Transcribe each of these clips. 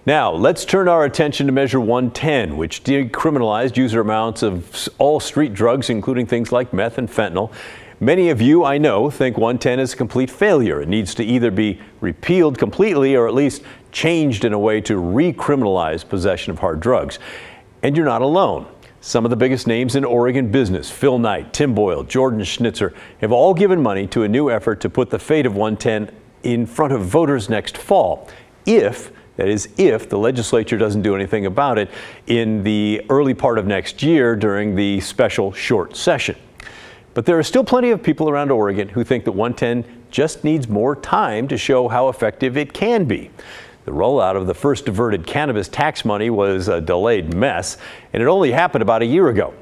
Now, let's turn our attention to Measure 110, which decriminalized user amounts of all street drugs, including things like meth and fentanyl. Many of you, I know, think 110 is a complete failure. It needs to either be repealed completely or at least changed in a way to recriminalize possession of hard drugs. And you're not alone. Some of the biggest names in Oregon business, Phil Knight, Tim Boyle, Jordan Schnitzer, have all given money to a new effort to put the fate of 110 in front of voters next fall. That is, if the legislature doesn't do anything about it in the early part of next year during the special short session. But there are still plenty of people around Oregon who think that 110 just needs more time to show how effective it can be. The rollout of the first diverted cannabis tax money was a delayed mess, and it only happened about a year ago.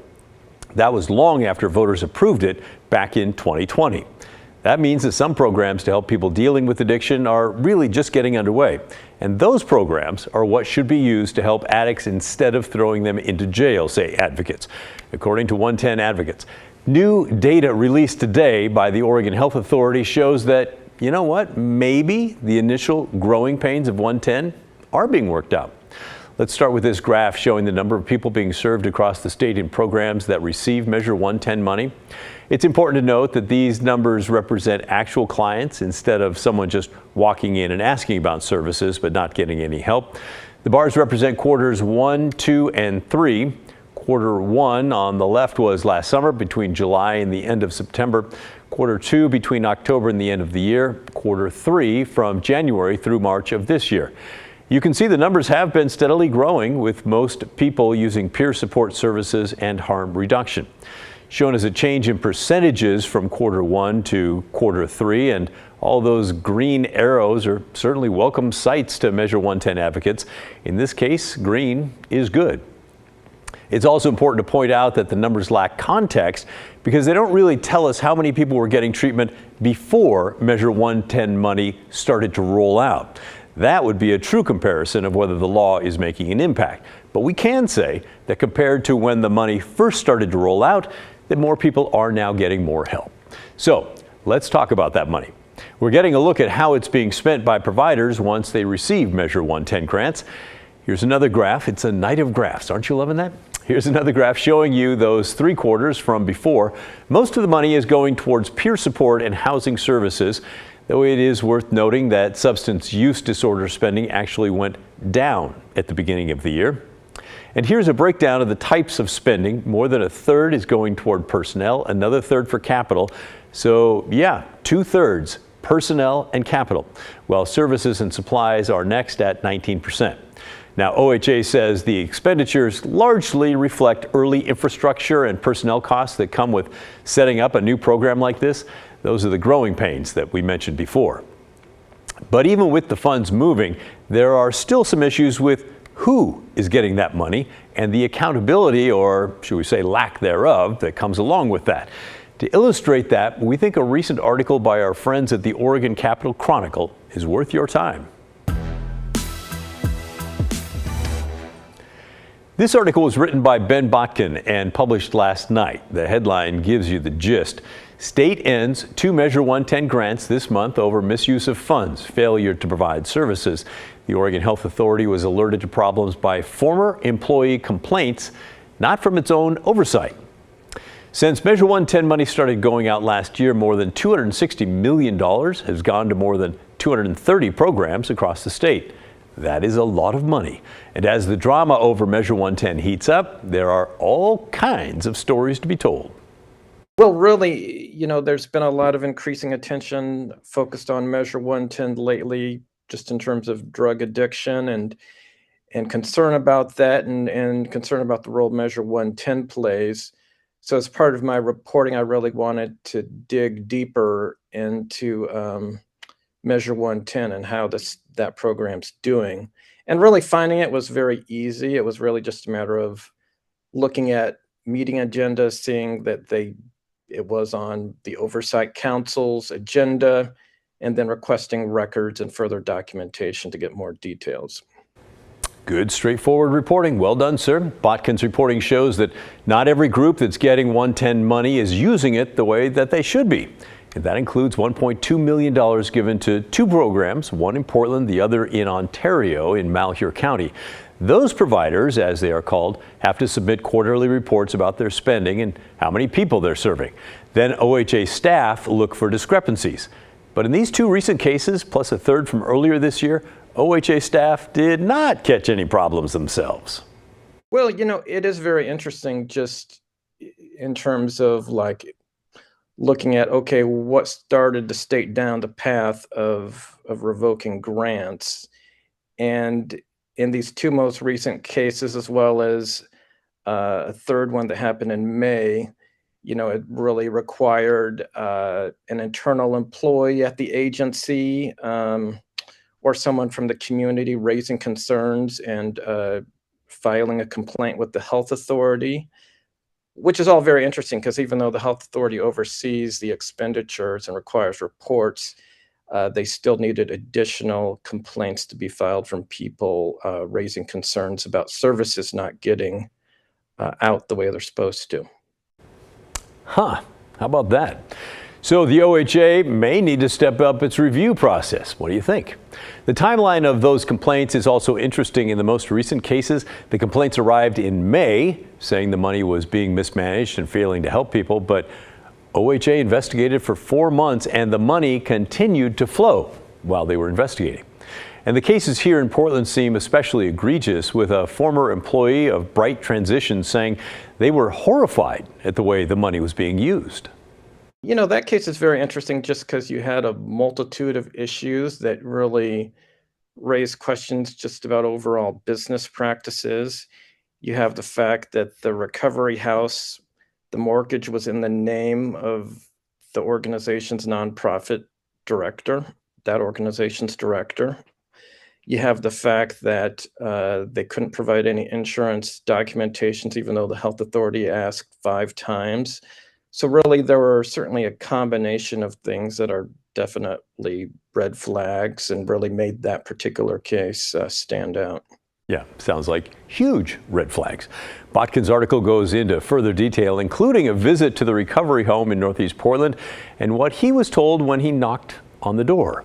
That was long after voters approved it back in 2020. That means that some programs to help people dealing with addiction are really just getting underway. And those programs are what should be used to help addicts instead of throwing them into jail, say advocates. According to 110 advocates, new data released today by the Oregon Health Authority shows that, you know what, maybe the initial growing pains of 110 are being worked out. Let's start with this graph showing the number of people being served across the state in programs that receive Measure 110 money. It's important to note that these numbers represent actual clients instead of someone just walking in and asking about services but not getting any help. The bars represent quarters 1, 2, and 3. Quarter 1 on the left was last summer between July and the end of September. Quarter 2 between October and the end of the year. Quarter 3 from January through March of this year. You can see the numbers have been steadily growing, with most people using peer support services and harm reduction. Shown as a change in percentages from quarter 1 to quarter 3, and all those green arrows are certainly welcome sights to Measure 110 advocates. In this case, green is good. It's also important to point out that the numbers lack context because they don't really tell us how many people were getting treatment before Measure 110 money started to roll out. That would be a true comparison of whether the law is making an impact. But we can say that compared to when the money first started to roll out, that more people are now getting more help. So let's talk about that money. We're getting a look at how it's being spent by providers once they receive Measure 110 grants. Here's another graph. It's a night of graphs. Aren't you loving that? Here's another graph showing you those 3 quarters from before. Most of the money is going towards peer support and housing services, though it is worth noting that substance use disorder spending actually went down at the beginning of the year. And here's a breakdown of the types of spending. More than a third is going toward personnel, another third for capital. So yeah, 2/3 personnel and capital, while services and supplies are next at 19%. Now, OHA says the expenditures largely reflect early infrastructure and personnel costs that come with setting up a new program like this. Those are the growing pains that we mentioned before. But even with the funds moving, there are still some issues with who is getting that money and the accountability, or should we say lack thereof, that comes along with that. To illustrate that, we think a recent article by our friends at the Oregon Capital Chronicle is worth your time. This article was written by Ben Botkin and published last night. The headline gives you the gist. State ends 2 Measure 110 grants this month over misuse of funds, failure to provide services. The Oregon Health Authority was alerted to problems by former employee complaints, not from its own oversight. Since Measure 110 money started going out last year, more than $260 million has gone to more than 230 programs across the state. That is a lot of money. And as the drama over Measure 110 heats up, there are all kinds of stories to be told. Well, really, there's been a lot of increasing attention focused on Measure 110 lately, just in terms of drug addiction and concern about that and concern about the role Measure 110 plays. So as part of my reporting, I really wanted to dig deeper into Measure 110 and how that program's doing. And really finding it was very easy. It was really just a matter of looking at meeting agendas, seeing that it was on the Oversight Council's agenda, and then requesting records and further documentation to get more details. Good, straightforward reporting. Well done, sir. Botkin's reporting shows that not every group that's getting 110 money is using it the way that they should be. And that includes $1.2 million given to two programs, one in Portland, the other in Ontario in Malheur County. Those providers, as they are called, have to submit quarterly reports about their spending and how many people they're serving. Then OHA staff look for discrepancies. But in these two recent cases, plus a third from earlier this year, OHA staff did not catch any problems themselves. Well, it is very interesting just in terms of looking at, okay, what started the state down the path of revoking grants. And in these two most recent cases, as well as a third one that happened in May, it really required an internal employee at the agency or someone from the community raising concerns and filing a complaint with the health authority, which is all very interesting because even though the health authority oversees the expenditures and requires reports, they still needed additional complaints to be filed from people raising concerns about services not getting out the way they're supposed to. How about that? So the OHA may need to step up its review process. What do you think? The timeline of those complaints is also interesting. In the most recent cases, the complaints arrived in May, saying the money was being mismanaged and failing to help people, but OHA investigated for 4 months and the money continued to flow while they were investigating. And the cases here in Portland seem especially egregious, with a former employee of Bright Transition saying they were horrified at the way the money was being used. That case is very interesting just because you had a multitude of issues that really raised questions just about overall business practices. You have the fact that the recovery house, the mortgage was in the name of the organization's nonprofit director, that organization's director. You have the fact that they couldn't provide any insurance documentations, even though the health authority asked 5 times. So really, there were certainly a combination of things that are definitely red flags and really made that particular case stand out. Yeah, sounds like huge red flags. Botkin's article goes into further detail, including a visit to the recovery home in Northeast Portland and what he was told when he knocked on the door.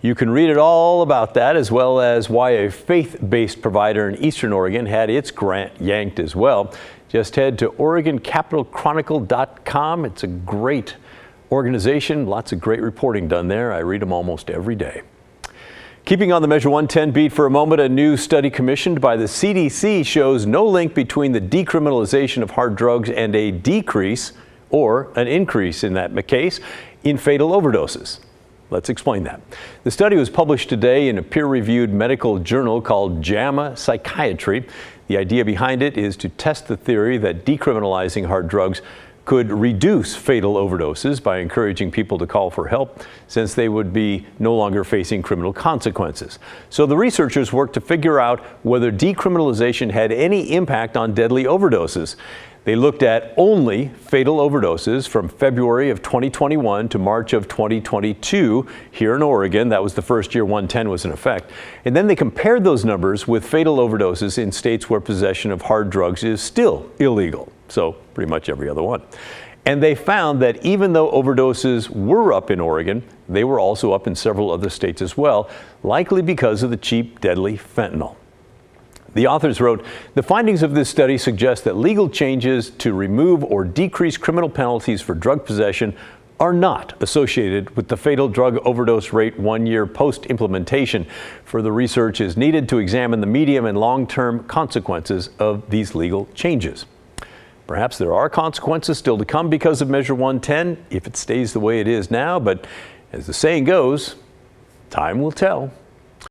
You can read it all about that, as well as why a faith-based provider in Eastern Oregon had its grant yanked as well. Just head to OregonCapitalChronicle.com. It's a great organization, lots of great reporting done there. I read them almost every day. Keeping on the Measure 110 beat for a moment, a new study commissioned by the CDC shows no link between the decriminalization of hard drugs and a decrease or an increase in that case in fatal overdoses. Let's explain that. The study was published today in a peer-reviewed medical journal called JAMA Psychiatry. The idea behind it is to test the theory that decriminalizing hard drugs could reduce fatal overdoses by encouraging people to call for help, since they would be no longer facing criminal consequences. So the researchers worked to figure out whether decriminalization had any impact on deadly overdoses. They looked at only fatal overdoses from February of 2021 to March of 2022 here in Oregon. That was the first year 110 was in effect. And then they compared those numbers with fatal overdoses in states where possession of hard drugs is still illegal. So pretty much every other one. And they found that even though overdoses were up in Oregon, they were also up in several other states as well, likely because of the cheap, deadly fentanyl. The authors wrote, the findings of this study suggest that legal changes to remove or decrease criminal penalties for drug possession are not associated with the fatal drug overdose rate 1 year post-implementation. Further research is needed to examine the medium and long-term consequences of these legal changes. Perhaps there are consequences still to come because of Measure 110 if it stays the way it is now, but as the saying goes, time will tell.